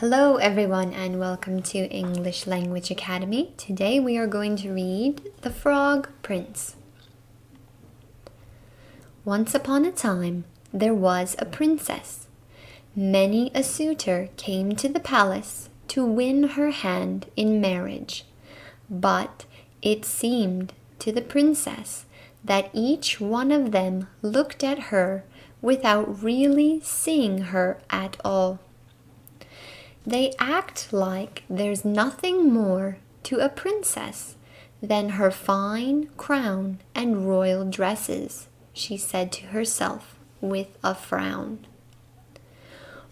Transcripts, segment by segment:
Hello everyone and welcome to English Language Academy. Today we are going to read The Frog Prince. Once upon a time there was a princess. Many a suitor came to the palace to win her hand in marriage. But it seemed to the princess that each one of them looked at her without really seeing her at all. They act like there's nothing more to a princess than her fine crown and royal dresses, she said to herself with a frown.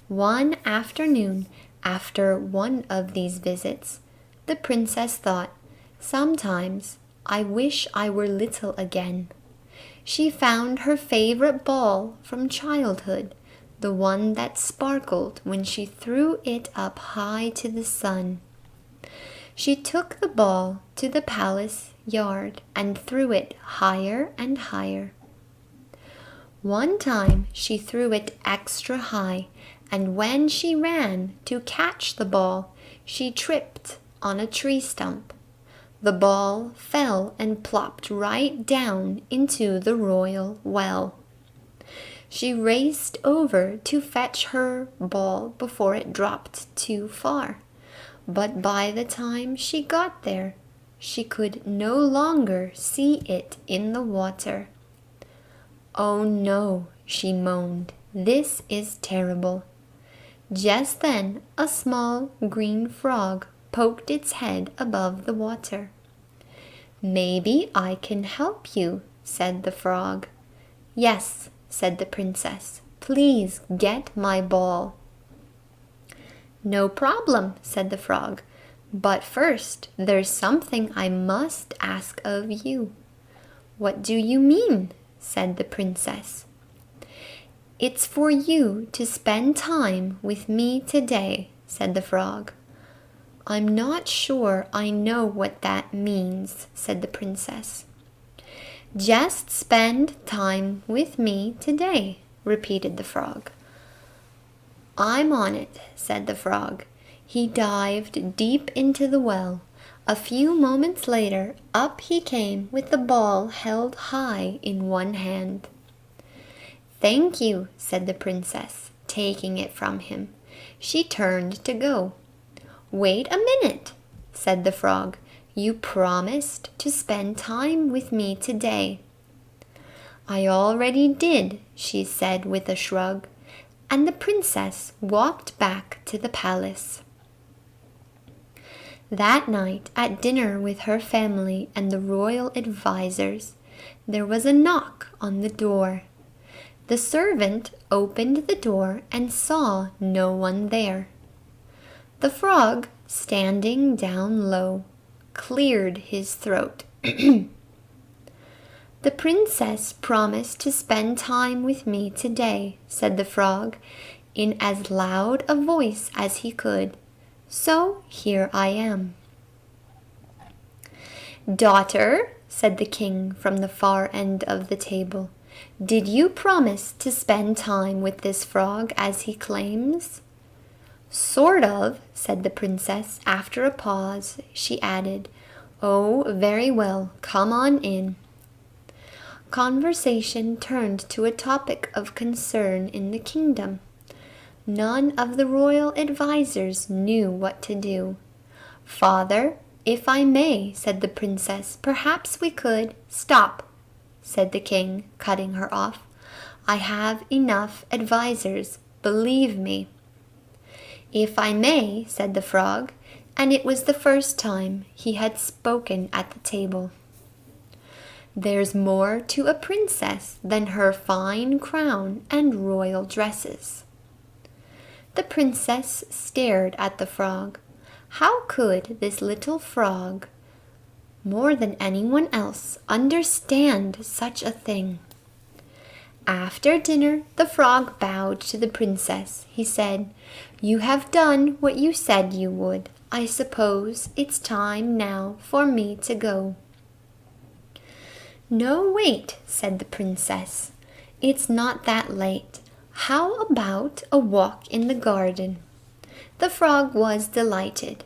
One afternoon, after one of these visits, the princess thought, "Sometimes I wish I were little again." She found her favorite ball from childhood, the one that sparkled when she threw it up high to the sun. She took the ball to the palace yard and threw it higher and higher. One time she threw it extra high, and when she ran to catch the ball, she tripped on a tree stump. The ball fell and plopped right down into the royal well. She raced over to fetch her ball before it dropped too far. But by the time she got there, she could no longer see it in the water. "Oh no," she moaned, "this is terrible." Just then a small green frog poked its head above the water. "Maybe I can help you," said the frog. "Yes," said the princess. "Please get my ball." "No problem," said the frog. "But first, there's something I must ask of you." "What do you mean?" said the princess. "It's for you to spend time with me today," said the frog. "I'm not sure I know what that means," said the princess. "Just spend time with me today," repeated the frog. "I'm on it," said the frog. He dived deep into the well. A few moments later, up he came with the ball held high in one hand. "Thank you," said the princess, taking it from him. She turned to go. "Wait a minute," said the frog. "You promised to spend time with me today." "I already did," she said with a shrug, and the princess walked back to the palace. That night at dinner with her family and the royal advisors, there was a knock on the door. The servant opened the door and saw no one there. The frog, standing down low, cleared his throat. "The princess promised to spend time with me today," said the frog, in as loud a voice as he could. "So here I am." "Daughter," said the king from the far end of the table, "did you promise to spend time with this frog as he claims?" "Sort of," said the princess. After a pause, she added, "Oh, very well, come on in." Conversation turned to a topic of concern in the kingdom. None of the royal advisors knew what to do. "Father, if I may," said the princess, "perhaps we could—" "Stop," said the king, cutting her off. "I have enough advisors, believe me." "If I may," said the frog, and it was the first time he had spoken at the table. "There's more to a princess than her fine crown and royal dresses." The princess stared at the frog. How could this little frog, more than anyone else, understand such a thing? After dinner, the frog bowed to the princess. He said, "You have done what you said you would. I suppose it's time now for me to go." "No, wait," said the princess. "It's not that late. How about a walk in the garden?" The frog was delighted.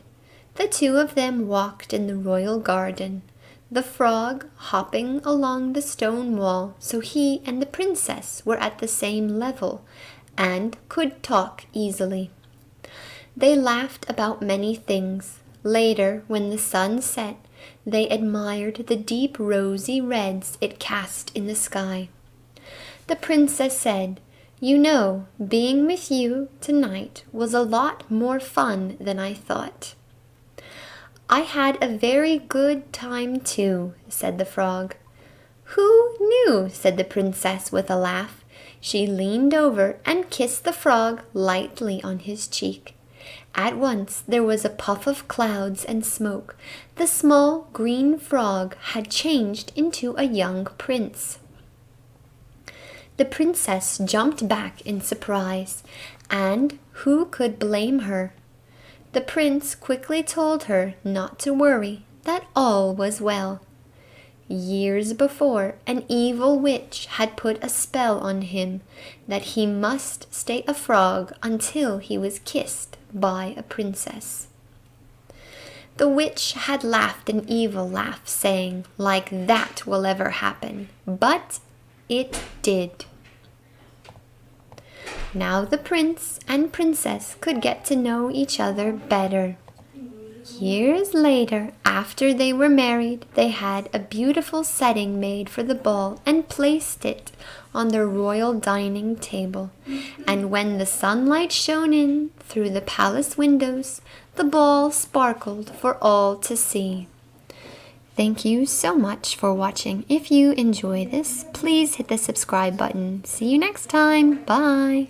The two of them walked in the royal garden, the frog hopping along the stone wall so he and the princess were at the same level and could talk easily. They laughed about many things. Later, when the sun set, they admired the deep rosy reds it cast in the sky. The princess said, "You know, being with you tonight was a lot more fun than I thought." "I had a very good time too," said the frog. "Who knew?" said the princess with a laugh. She leaned over and kissed the frog lightly on his cheek. At once there was a puff of clouds and smoke. The small green frog had changed into a young prince. The princess jumped back in surprise, and who could blame her? The prince quickly told her not to worry, that all was well. Years before, an evil witch had put a spell on him that he must stay a frog until he was kissed by a princess. The witch had laughed an evil laugh, saying, "Like that will ever happen," but it did. Now the prince and princess could get to know each other better. Years later, after they were married, they had a beautiful setting made for the ball and placed it on the royal dining table. And when the sunlight shone in through the palace windows, the ball sparkled for all to see. Thank you so much for watching. If you enjoy this, please hit the subscribe button. See you next time. Bye.